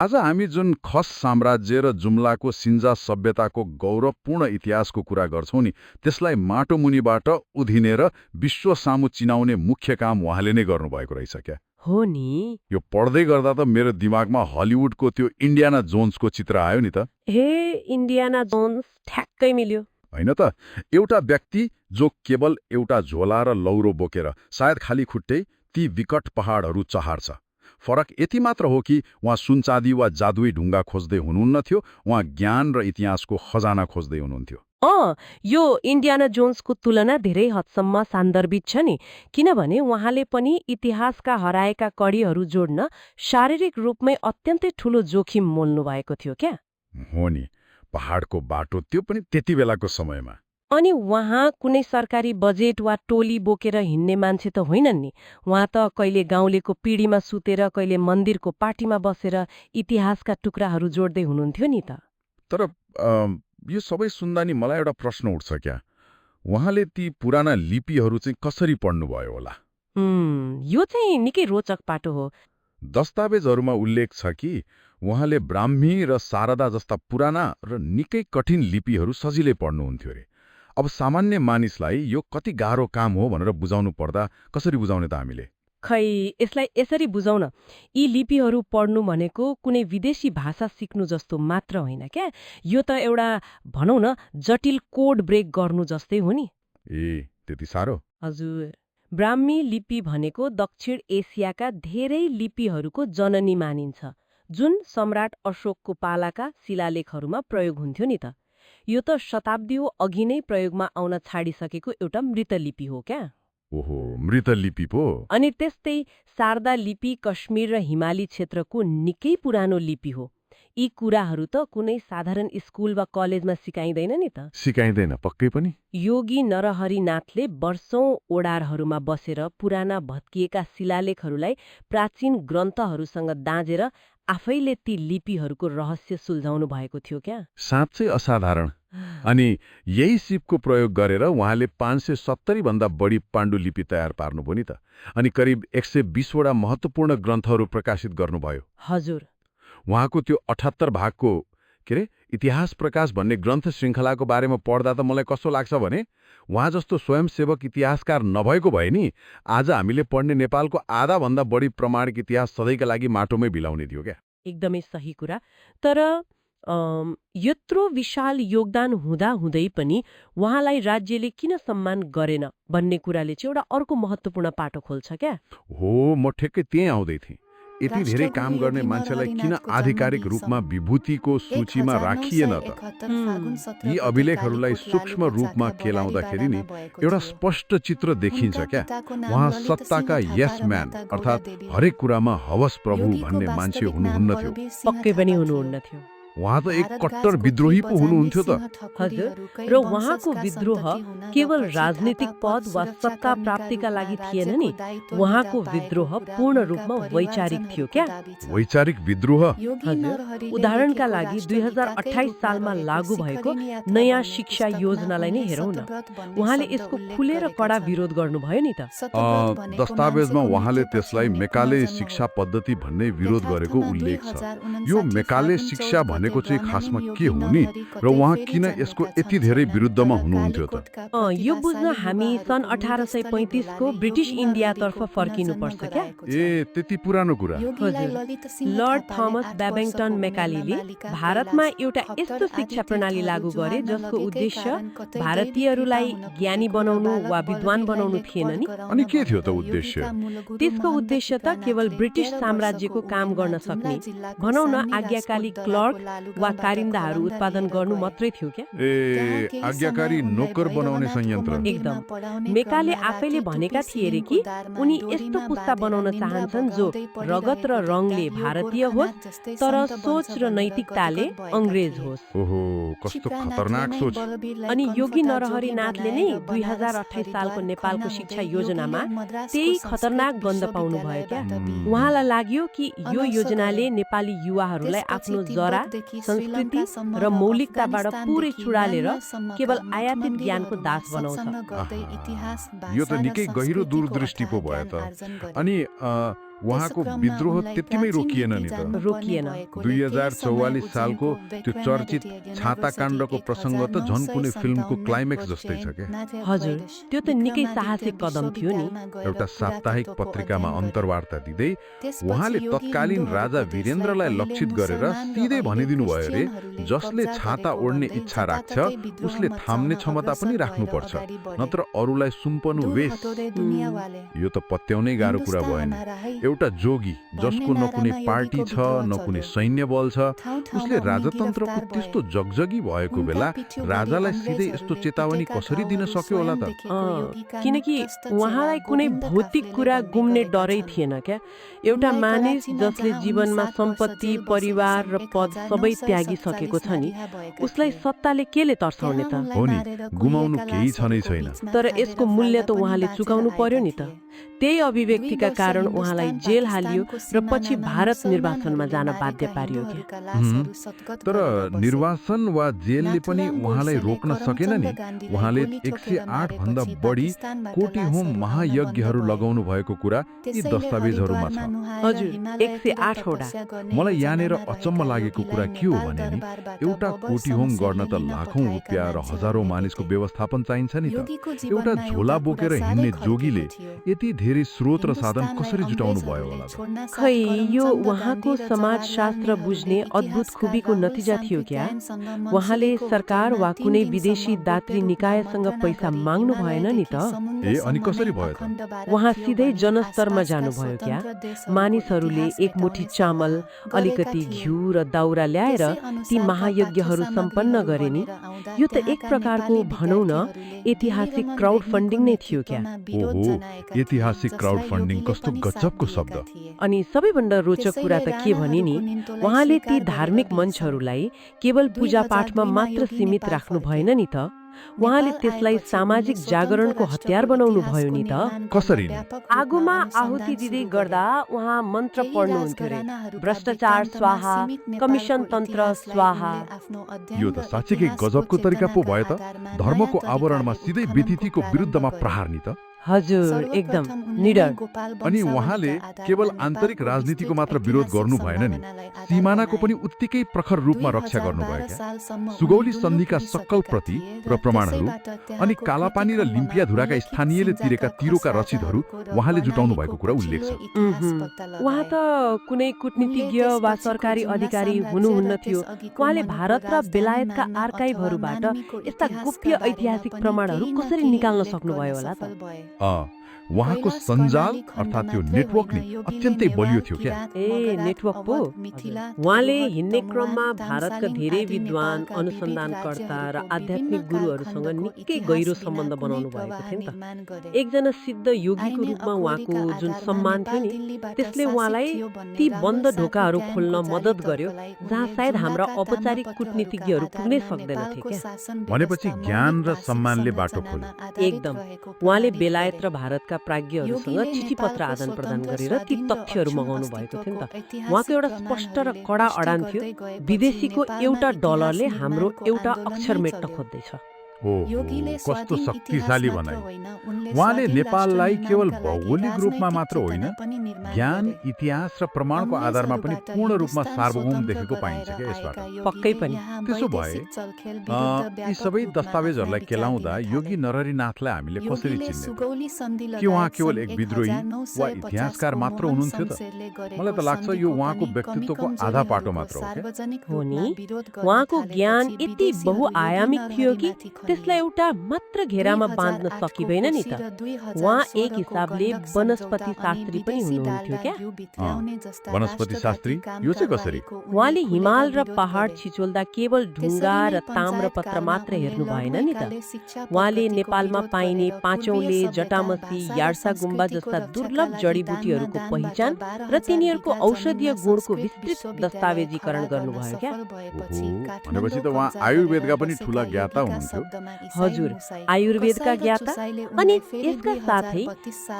आज हामी जुन खस साम्राज्य र जुम्लाको सिन्जा सभ्यताको गौरवपूर्ण इतिहासको कुरा गर्छौं नि, त्यसलाई माटो मुनिबाट उधिनेर विश्व सामु चिनाउने मुख्य काम उहाँले नै गर्नुभएको रहेछ क्या। हो नि। यो पढ्दै गर्दा त मेरो दिमागमा हलिउडको त्यो इन्डियाना जोन्सको चित्र आयो नि त। हे, इन्डियाना जोन्स ठ्याक्कै मिल्यो। होइन त, एउटा व्यक्ति जो केवल एउटा झोला र लौरो बोकेर, सायद खाली खुट्टै ती विकट पहाडहरू चहार्छ। फरक यति मात्र हो कि उहाँ सुनचाँदी वा जादुई ढुङ्गा खोज्दै हुनुहुन्न थियो, उहाँ ज्ञान र इतिहासको खजाना खोज्दै हुनुहुन्थ्यो। यो इन्डियाना जोन्सको तुलना धेरै हदसम्म सान्दर्भिक छ नि, किनभने उहाँले पनि इतिहासका हराएका कडीहरू जोड्न शारीरिक रूपमै अत्यन्तै ठूलो जोखिम मोल्नु भएको थियो क्या। हो नि, पहाडको बाटो, त्यो पनि त्यति बेलाको समयमा। अनि उहाँ कुनै सरकारी बजेट वा टोली बोकेर हिँड्ने मान्छे त होइनन् नि। उहाँ त कहिले गाउँलेको पिँढीमा सुतेर, कहिले मन्दिरको पाटीमा बसेर इतिहासका टुक्राहरू जोड्दै हुनुहुन्थ्यो नि त। तर यो सबै सुन्दा नि मलाई एउटा प्रश्न उठ्छ क्या, उहाँले ती पुराना लिपिहरू चाहिँ कसरी पढ्नुभयो होला? यो चाहिँ निकै रोचक पाटो हो। दस्तावेजहरूमा उल्लेख छ कि उहाँले ब्राह्मी र शारदा जस्ता पुराना र निकै कठिन लिपिहरू सजिलै पढ्नुहुन्थ्यो अरे। अब सामान्य मानिसलाई यो कति गाह्रो काम हो भनेर बुझाउनु पर्दा कसरी बुझाउने त हामीले? खै, यसलाई यसरी बुझाउन, यी लिपिहरू पढ्नु भनेको कुनै विदेशी भाषा सिक्नु जस्तो मात्र होइन क्या। यो त एउटा भनौँ न जटिल कोड ब्रेक गर्नु जस्तै हो नि। ए, त्यति साह्रो? हजुर। ब्राह्मी लिपि भनेको दक्षिण एसियाका धेरै लिपिहरूको जननी मानिन्छ, जुन सम्राट अशोकको पालाका शिलालेखहरूमा प्रयोग हुन्थ्यो नि त। यो त शताब्दीौं अघि नै प्रयोगमा आउन छाडिसकेको एउटा मृत लिपि हो क्या। ओहो, मृत लिपि पो? अनि त्यस्तै शारदा लिपि कश्मीर र हिमाली क्षेत्रको निकै पुरानो लिपि हो। यी कुराहरू त कुनै साधारण स्कुल वा कलेजमा सिकाइँदैन नि त। सिकाइँदैन पक्कै पनि। योगी नरहरिनाथले वर्षौं ओडारहरूमा बसेर पुराना भत्किएका शिलालेखहरूलाई प्राचीन ग्रन्थहरूसँग दाँजेर आफैले ती लिपिहरूको रहस्य सुल्झाउनु भएको थियो क्या। साँच्चै असाधारण। अनि यही सिपको प्रयोग गरेर उहाँले 570 भन्दा बढी पाण्डुलिपि तयार पार्नुभयो नि त। अनि करिब 120 वटा महत्त्वपूर्ण ग्रन्थहरू प्रकाशित गर्नुभयो। हजुर। उहाँको त्यो 78 भागको इतिहास प्रकाश भन्ने ग्रन्थ श्रृङ्खलाको बारेमा पढ्दा त मलाई कस्तो लाग्छ भने, उहाँ जस्तो स्वयंसेवक इतिहासकार नभएको भए नि आज हामीले पढ्ने नेपालको आधा भन्दा बढी प्रमाणिक इतिहास सधैँका लागि माटोमै भिलाउने थियो क्या। एकदमै सही कुरा। तर यत्रो विशाल योगदान हुँदा हुँदै पनि उहाँलाई राज्यले किन सम्मान गरेन भन्ने कुराले चाहिँ एउटा अर्को महत्त्वपूर्ण पाटो खोल्छ क्या। हो, म ठ्याक्कै त्यही आउँदै थिएँ। यति धेरै काम गर्ने मान्छेलाई किन आधिकारिक रूपमा विभूतिको सूचीमा राखिएन त? यी अभिलेखहरूलाई सूक्ष्म रूपमा केलाउँदाखेरि नि एउटा स्पष्ट चित्र देखिन्छ क्या। उहाँ सत्ताका यस म्यान, अर्थात् हरेक कुरामा हवस प्रभु भन्ने मान्छे हुनुहुन्न थियो। पक्कै पनि हुनुहुन्न थियो। उहाँ त एक कट्टर विद्रोही पो हुनुहुन्थ्यो त। हजुर। र उहाँको विद्रोह केवल राजनीतिक पद वा सत्ता प्राप्तिका लागि थिएन नि, उहाँको विद्रोह पूर्ण रूपमा वैचारिक थियो क्या। वैचारिक विद्रोह? हजुर। उदाहरणका लागि 2028 सालमा लागू भएको नयाँ शिक्षा योजनालाई नै हेरौँ न। उहाँले यसको खुलेर कडा विरोध गर्नुभयो नि त। दस्तावेजमा उहाँले त्यसलाई मेकाले शिक्षा पद्धति भन्ने विरोध गरेको उल्लेख छ। यो मेकाले शिक्षा भनेको चाहिँ खासमा के हो नि, र उहाँ किन यसको यति धेरै विरुद्धमा हुनुहुन्थ्यो त? यो बुझ्न हामी सन् 1835 को ब्रिटिश इन्डियातर्फ फर्किनुपर्छ क्या। ए, त्यति पुरानो कुरा? लर्ड थमस बेबिङटन मेकालीले भारतमा एउटा यस्तो शिक्षा प्रणाली लागू गरे जसको उद्देश्य भारतीयहरूलाई ज्ञानी बनाउनु वा विद्वान बनाउनु थिएन नि। अनि के थियो त उद्देश्य? त्यसको उद्देश्य त केवल ब्रिटिश साम्राज्यको काम गर्न सक्ने, भनौँ न आज्ञाकारी क्लर्क वा कारिन्दाहरू उत्पादन गर्नु मात्रै थियो क्या। ए, आज्ञाकारी नोकर बनाउने संयन्त्र? एकदम। मेकाले आफैले भनेका थिए रे कि उनी यस्तो पुस्ता बनाउन चाहन्छन् जो रगत र रङले भारतीय होस् तर सोच र नैतिकताले अंग्रेज होस्। ओहो, कस्तो खतरनाक सोच। अनि योगी नरहरिनाथले नै 2028 सालको नेपालको शिक्षा योजनामा त्यही खतरनाक गन्ध पाउनु भयो क्या। उहाँलाई लाग्यो कि यो योजनाले नेपाली युवाहरूलाई आफ्नो जरा, संस्कृति र मौलिकताबाट पुरै छुडालेर केवल आयातित ज्ञानको दास बनाउँछ। यो त निकै गहिरो दूरदृष्टि पो भयो त। अनि उहाँको विद्रोह त्यतिमै रोकिएन नि त। रोकिएन। 2044 सालको त्यो चर्चित छाताकाण्डको प्रसङ्ग त झन् कुनै फिल्मको क्लाइमेक्स जस्तै छ के। हजुर, त्यो त निकै साहसिक कदम थियो नि। एउटा साप्ताहिक पत्रिकामा अन्तर्वार्ता दिँदै उहाँले तत्कालीन राजा वीरेन्द्रलाई लक्षित गरेर सिधै भनिदिनु भयो रे, जसले छाता ओढ्ने इच्छा राख्छ उसले थाम्ने क्षमता पनि राख्नुपर्छ, नत्र अरूलाई सुम्पनु वेश। यो त पत्याउनै गाह्रो कुरा भएन। एउटा जोगी जसको न कुनै पार्टी छ न कुनै सैन्य बल छ, उसले राजतन्त्रको त्यस्तो जगजगी भएको बेला राजालाई सिधै यस्तो चेतावनी कसरी दिन सक्यो होला त? किनकि उहाँलाई कुनै भौतिक कुरा गुम्ने डरै थिएन क्या। एउटा मानिस जसले जीवनमा सम्पत्ति, परिवार र पद सबै त्यागिसकेको छ नि, उसलाई सत्ताले केले तर्साउने त? हो नि, गुमाउनु केही छ नै छैन। तर यसको मूल्य त उहाँले चुकाउनु पर्यो नि त। त्यही अभिव्यक्तिका कारण उहाँलाई जेल हालियो र पछि भारत निर्वासनमा जान बाध्य पारियो क्या। तर निर्वासन वा जेलले पनि उहाँलाई रोक्न सकेन नि। उहाँले 108 भन्दा बढी कोटी होम महायज्ञहरू लगाउनु भएको कुरा यी दस्तावेजहरूमा छ। हजुर, 108 वटा। मलाई यहाँनिर अचम्म लागेको कुरा के हो भने नि, एउटा कोटी होम गर्न त लाखौं रुपियाँ र हजारौं मानिसको व्यवस्थापन चाहिन्छ नि त। एउटा झोला बोकेर हिँड्ने जोगीले यति धेरै स्रोत र साधन कसरी जुटाउनु भयो होला त? खै, यो उहाँको समाजशास्त्र बुझ्ने अद्भुत खुबीको नतिजा थियो क्या। उहाँले सरकार वा कुनै विदेशी दात्री निकायसँग पैसा माग्नु भएन नि त। अनि कसरी भयो त? उहाँ सिधै जनस्तरमा जानुभयो क्या। मानिसहरूले एक मुठी चामल, अलिकति घिउ र दाउरा ल्याएर ती महायज्ञहरू सम्पन्न गरे नि। यो त एक प्रकारको भनौँ न ऐतिहासिक क्राउड फन्डिङ नै थियो क्या। ओहो, ऐतिहासिक क्राउड फन्डिङ कस्तो गजबको शब्द। अनि सबैभन्दा रोचक कुरा त के भने नि, उहाँले ती धार्मिक मञ्चहरूलाई केवल पूजापाठमा मात्र सीमित राख्नु भएन नि त। उहाँले त्यसलाई सामाजिक जागरणको हतियार बनाउनु भयो नि त। कसरी? आगोमा आहुति दिँदै गर्दा उहाँ मन्त्र पढ्नुहुन्थ्यो रे, भ्रष्टाचार स्वाहा, कमिसन तन्त्र स्वाहा। यो त साँच्चीकै गजबको तरिका पो भयो त। धर्मको आवरणमा सिधै व्यतिथिको विरुद्धमा प्रहार नि त। हजुर, एकदम निडर। अनि उहाँले केवल आन्तरिक राजनीतिको मात्र विरोध गर्नु भएन नि, सीमानाको पनि उत्तिकै प्रखर रूपमा रक्षा गर्नुभयो क्या। सुगौली सन्धिका सक्कल प्रति र प्रमाणहरू अनि कालापानी र लिम्पियाधुराका स्थानीयले तिरेका तिरोका रसिदहरू उहाँले जुटाउनु भएको कुरा उल्लेख छ। उहाँ त कुनै कूटनीतिज्ञ वा सरकारी अधिकारी हुनुहुन्न थियो। उहाँले भारत र बेलायतका आर्काइभहरूबाट यस्ता गुप्य ऐतिहासिक प्रमाणहरू कसरी निकाल्न सक्नुभयो होला त? उहाँको सञ्जाल अर्थात् त्यो नेटवर्क नि अत्यन्तै बलियो थियो क्या। नेटवर्क पो। उहाँले हिँड्ने क्रममा भारतका धेरै विद्वान, अनुसन्धानकर्ता र आध्यात्मिक गुरुहरूसँग निकै गहिरो सम्बन्ध बनाउनु भएको थियो नि त। एकजना सिद्ध योगीको रूपमा उहाँको जुन सम्मान थियो नि, त्यसले उहाँलाई ती बन्द ढोकाहरू खोल्न मद्दत गर्यो जहाँ सायद हाम्रा औपचारिक कूटनीतिज्ञहरू पुग्नै सक्दैनथे क्या। भनेपछि ज्ञान र सम्मानले बाटो खोल्यो। एकदम। उहाँले बेलायत र भारतका प्राज्ञहरूसँग चिठी पत्र आदान प्रदान गरेर ती तथ्यहरू मगाउनु भएको थियो नि त। उहाँको एउटा स्पष्ट र कडा अडान थियो, विदेशीको एउटा डलरले हाम्रो एउटा अक्षर मेट्न खोज्दैछ। कस्तो शक्तिशाली भनाइ। उहाँले नेपाललाई केवल भौगोलिक रूपमा मात्र होइन, ज्ञान, इतिहास र प्रमाणको आधारमा पनि पूर्ण रूपमा सार्वभौम देखेको पाइन्छ क्या यसबाट। पक्कै पनि। त्यसो भए यी सबै दस्तावेजहरूलाई केलाउँदा योगी नरहरिनाथलाई हामीले कसरी चिन्ने? कि उहाँ केवल एक विद्रोही वा इतिहासकार मात्र हुनुहुन्थ्यो त? मलाई त लाग्छ यो उहाँको व्यक्तित्वको आधा पाटो मात्र हो नि। उहाँको ज्ञान यति बहुआयामिक थियो कि त्यसलाई एउटा मात्र घेरामा बाँध्न सकिँदैन नि त। उहाँ एक हिसाबले वनस्पति शास्त्री पनि हुनुहुन्थ्यो क्या। वनस्पति शास्त्री यो चाहिँ कसरी? उहाँले हिमाल र पहाड छिचोल्दा केवल ढुङ्गा र ताम्रपत्र मात्र हेर्नु भएन नि त। उहाँले नेपालमा पाइने पाँचौँले, जटामसी, यार्सा गुम्बा जस्ता दुर्लभ जडीबुटीहरूको पहिचान र तिनीहरूको औषधीय गुणको विस्तृत दस्तावेजीकरण गर्नुभयो क्या। भनेपछि त उहाँ आयुर्वेदका पनि ठूला ज्ञाता हुनुहुन्थ्यो। हजुर, आयुर्वेदका ज्ञाता। अनि यसका साथै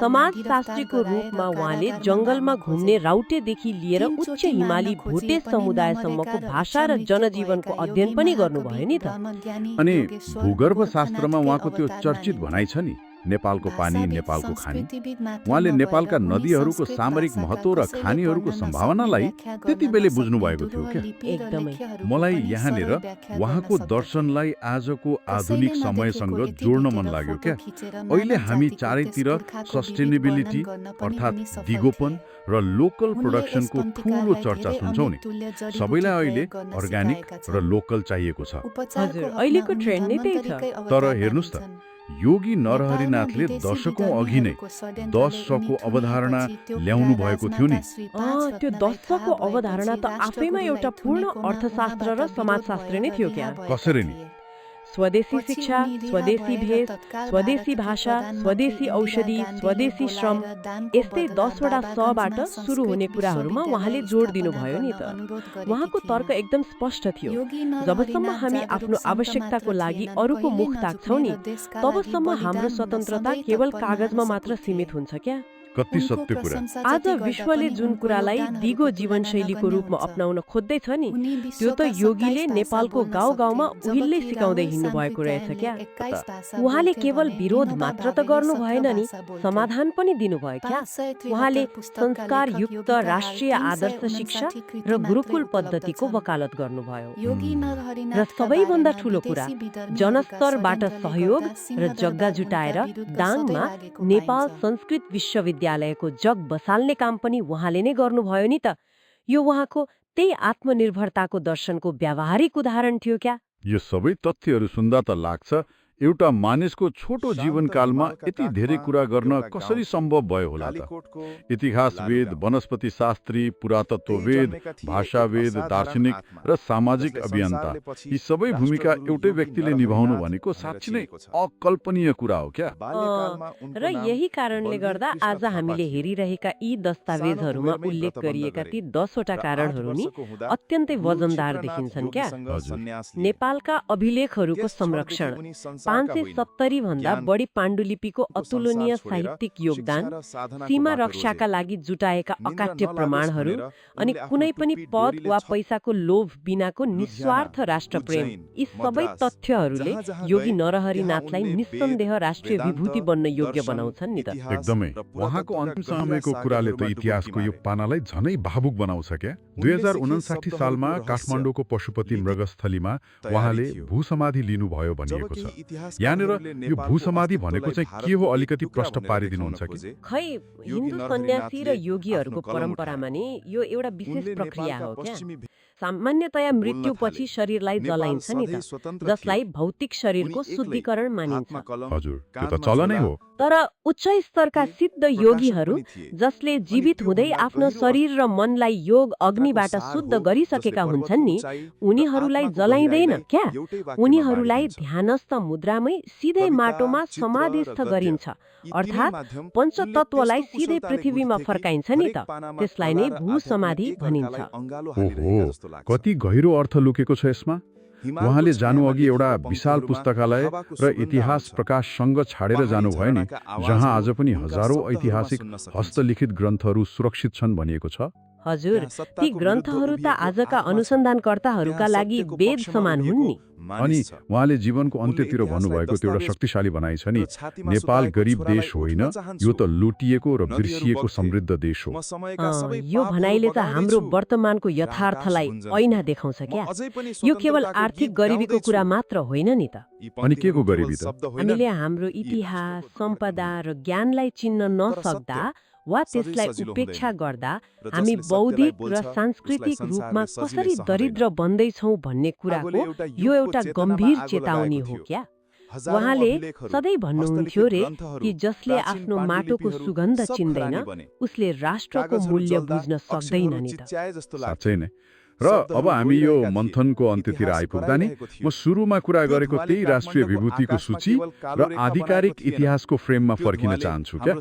समाजशास्त्रीको रूपमा उहाँले जंगलमा घुम्ने राउटेदेखि लिएर उच्च हिमाली भोटे समुदायसम्मको भाषा र जनजीवनको अध्ययन पनि गर्नुभयो नि त। अनि भूगर्भ शास्त्रमा उहाँको त्यो चर्चित भनाइ छ नि, नेपालको पानी, नेपालको खानी। उहाँले नेपालका नदीहरूको सामरिक महत्त्व र खानीहरूको सम्भावनालाई त्यति बेलै बुझ्नुभएको थियो क्या। एकदमै। मलाई यहाँनिर उहाँको दर्शनलाई आजको आधुनिक समयसँग जोड्न मन लाग्यो क्या। अहिले हामी चारैतिर सस्टेनेबिलिटी अर्थात् दिगोपन र लोकल प्रोडक्सनको ठूलो चर्चा सुन्छौँ नि। सबैलाई अहिले अर्ग्यानिक र लोकल चाहिएको छ। हजुर, अहिलेको ट्रेन्ड नै त्यही छ। तर हेर्नुस् त, योगी नरहरिनाथले दशकौं अघि नै 10 शको अवधारणा ल्याउनु भएको थियो नि। त्यो 10 शको अवधारणा त आफैमा एउटा पूर्ण अर्थशास्त्र र समाजशास्त्र नै थियो क्या। कसरी नि? स्वदेशी शिक्षा, स्वदेशी भेष, स्वदेशी भाषा, स्वदेशी औषधि, स्वदेशी श्रम, यस्तै 10 वटा सबाट सुरु हुने कुराहरूमा उहाँले जोड दिनुभयो नि त। उहाँको तर्क एकदम स्पष्ट थियो। जबसम्म हामी आफ्नो आवश्यकताको लागि अरूको मुख ताक्छौँ नि, तबसम्म हाम्रो स्वतन्त्रता केवल कागजमा मात्र सीमित हुन्छ क्या। कति सत्य कुरा। आज विश्वले जुन कुरालाई दिगो जीवनशैलीको रूपमा अपनाउन खोज्दैछ नि, त्यो त योगीले नेपालको गाउँ गाउँमा उहिल्लै सिकाउँदै हिँड्नु भएको रहेछ क्या। उहाँले केवल विरोध मात्र त गर्नु भएन नि, समाधान पनि दिनुभयो क्या। उहाँले संस्कारयुक्त राष्ट्रिय आदर्श शिक्षा र गुरुकुल पद्धतिको वकालत गर्नुभयो। र सबैभन्दा ठूलो कुरा, जनस्तरबाट सहयोग र जग्गा जुटाएर दाङमा नेपाल संस्कृत विश्वविद्यालयको जग बसाल्ने काम पनि उहाँले नै गर्नुभयो नि त। यो उहाँको त्यही आत्मनिर्भरताको दर्शनको व्यावहारिक उदाहरण थियो क्या। यो सबै तथ्यहरू सुन्दा त लाग्छ एउटा मानिसको छोटो जीवनकालमा यति धेरै कुरा गर्न कसरी सम्भव भयो होला त। इतिहासवेद, वनस्पति शास्त्री, पुरातत्ववेद, भाषावेद, दार्शनिक र सामाजिक अभियन्ता, यी सबै भूमिका एउटै व्यक्तिले निभाउनु भनेको साँच्चै नै अकल्पनीय कुरा हो क्या। र यही कारणले गर्दा आज हामीले हेरिरहेका यी दस्तावेजहरूमा उल्लेख गरिएका ती 10 वटा कारणहरू नि अत्यन्तै वजनदार देखिन्छन् क्या। नेपालका अभिलेखहरूको संरक्षण, 570 भन्दा बढी पाण्डुलिपिको अतुलनीय साहित्यिक योगदान, सीमा रक्षाका लागि जुटाएका अकाट्य प्रमाणहरू, अनि कुनै पनि पद वा पैसाको लोभ बिनाको निस्वार्थ राष्ट्रप्रेम, यी सबै तथ्यहरूले योगी नरहरिनाथलाई निस्सन्देह राष्ट्रिय विभूति बन्न योग्य बनाउँछन् नि त। एकदमै। उहाँको अन्तिम समयको कुराले त इतिहासको यो पानालाई झनै भावुक बनाउँछ क्या। 2059 सालमा काठमाडौँको पशुपति मृगस्थलीमा उहाँले भूसमाधि लिनुभयो भनिएको छ। यहाँनिर यो भूसमाधि भनेको चाहिँ के हो, अलिकति प्रश्न पारिदिनुहुन्छ कि? खै, हिन्दू सन्यासी र योगीहरूको परम्परामा नि यो एउटा विशेष प्रक्रिया हो क्या। सामान्यतया मृत्युपछि शरीरलाई जलाइन्छ नि त, जसलाई भौतिक शरीरको शुद्धिकरण मानिन्छ। हजुर, त्यो त चलनै हो। तर उच्च स्तरका सिद्ध योगीहरू जसले जीवित हुँदै आफ्नो शरीर र मनलाई योग अग्निबाट शुद्ध गरिसकेका हुन्छन् नि, उनीहरूलाई जलाइँदैन क्या। उनीहरूलाई ध्यानस्थ मुद्रामै सिधै माटोमा समाधिस्थ गरिन्छ, अर्थात् पञ्चतत्वलाई सिधै पृथ्वीमा फर्काइन्छ नि त। त्यसलाई नै भूसमाधि भनिन्छ। ओहो, कति गहिरो अर्थ लुकेको छ यसमा। उहाँले जानु अघि एउटा विशाल पुस्तकालय र इतिहास प्रकाश सङ्घ छाडेर जानुभयो नि, जहाँ आज पनि हजारौं ऐतिहासिक हस्तलिखित ग्रन्थहरू सुरक्षित छन् भनिएको छ। हजुर, ती ग्रन्थहरू त आजका अनुसन्धानकर्ताहरूका लागि वेद समान हुन् नि। अनि उहाँले जीवनको अन्त्यतिर भन्नुभएको त्यो एउटा शक्तिशाली भनाइ छ नि, नेपाल गरिब देश होइन, यो त लुटिएको र बिर्सिएको समृद्ध देश हो। यो भनाइले त हाम्रो वर्तमानको यथार्थलाई ऐना देखाउँछ क्या। यो केवल आर्थिक गरिबीको कुरा मात्र होइन नि त। अनि के को गरिबी त? हामीले हाम्रो इतिहास, सम्पदा र ज्ञानलाई चिन्न नसक्दा वा त्यसलाई उपेक्षा गर्दा हामी बौद्धिक र सांस्कृतिक रूपमा कसरी दरिद्र बन्दैछौँ भन्ने कुराको यो एउटा गम्भीर चेतावनी हो क्या। उहाँले सधैँ भन्नुहुन्थ्यो रे कि जसले आफ्नो माटोको सुगन्ध चिन्दैन उसले राष्ट्रको मूल्य बुझ्न सक्दैन नि त। साँच्चै नै। र अब हामी यो मन्थनको अन्त्यतिर आइपुग्दा नि म सुरुमा कुरा गरेको त्यही राष्ट्रिय विभूतिको सूची र आधिकारिक इतिहासको फ्रेममा फर्किन चाहन्छु क्या।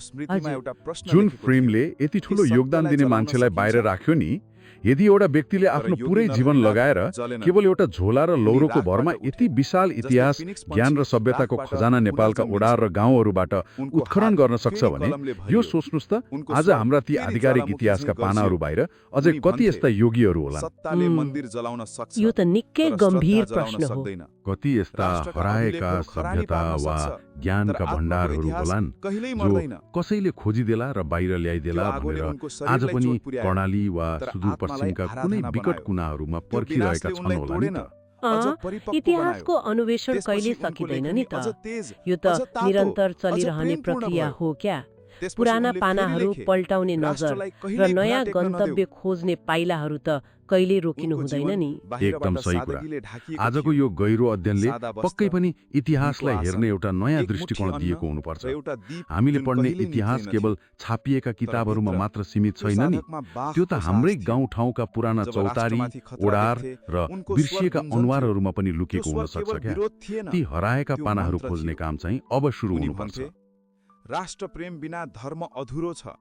जुन फ्रेमले यति ठुलो योगदान दिने मान्छेलाई बाहिर राख्यो नि, यदि एउटा व्यक्तिले आफ्नो योगी पुरै जीवन नरहरि लगाएर नाथ जलेनन्। केवल एउटा झोला र लौरोको रातबाट भरमा उठे। यति विशाल इतिहास फिनिक्स ज्ञान र पंक्षी सभ्यताको रातबाट खजाना पुनः नेपालका जन्मिन्छ। ओडार र गाउँहरूबाट उनको उत्खनन हात गर्न सक्छ फेरि भने कलमले यो भरियो। सोच्नुस् त उनको आज स्वर हाम्रा ती फेरि आधिकारिक ज्वालामुखी इतिहासका झैँ पानाहरू गर्जियो। बाहिर अझै उनी कति भन्थे, यस्ता योगीहरू होलान्। सत्ताले मन्दिर जलाउन सक्छ, यो त निकै तर गम्भीर श्रद्धा जलाउन प्रश्न हो। सक्दैन। कति यस्ता राष्ट्रका हराएका अभिलेखहरू खरानी सभ्यता पार्न वा सक्छ, ज्ञानका तर आत्माको भण्डारहरू इतिहास होलान् कहिल्यै जो मर्दैन। कसैले खोजिदेला र बाहिर ल्याइदेला त्यो आगोले भनेर उनको आज शरीरलाई पनि चोट पुर्यायो, कर्णाली वा तर सुदूरपश्चिमका आत्मालाई कुनै आराधना विकट बनायो। कुनाहरूमा त्यो पर्खिरहेका विनाशले छन् उनलाई होला नि तोडेन, त। अझ अँ, परिपक्व इतिहासको बनायो। अन्वेषण त्यसपछि कहिले उनको सकिँदैन लेखनी नि त। अझ तेज, यो त अझ तातो, निरन्तर अझ चलिरहने प्रेमपूर्ण प्रक्रिया भयो। हो क्या। त्यसपछि पुराना उनले फेरि पानाहरू लेखे, पल्टाउने नजर राष्ट्रलाई र कहिल्यै नयाँ घुँडा टेक्न गन्तव्य नदेऊ। खोज्ने पाइलाहरू त कहिले रोकिनु उनको हुँदैन जीवन नि। बाहिरबाट एकदम सही कुरा। सादगीले ढाकिएको आजको थियो। यो गहिरो अध्ययनले सादा वस्त्र, पक्कै पनि इतिहासलाई उनको हेर्ने आसन, एउटा नयाँ एक मुठी दृष्टिकोण अन्न दिएको हुनुपर्छ। र एउटा दीप हामीले जुन पढ्ने कहिल्यै इतिहास निक्लिएन केवल थियो। छापिएका किताबहरूमा भित्र मात्र सीमित त्यो छैन नि, साधकमा बाखको त्यो त हाम्रै साहस थियो। गाउँठाउँका पुराना जब चौतारी, राष्ट्रमाथि खतरा ओडार देख्थे, र उनको बिर्सिएका स्वर गुन्जन्थ्यो। अनुहारहरूमा पनि त्यो लुकेको स्वर हुन सक्छ केवल क्या। विरोध थिएन, ती हराएका त्यो पानाहरू मन्त्र खोज्ने थियो। काम चाहिँ अब सुरु उनी हुनुपर्छ। भन्थे, राष्ट्र प्रेम बिना धर्म अधुरो छ।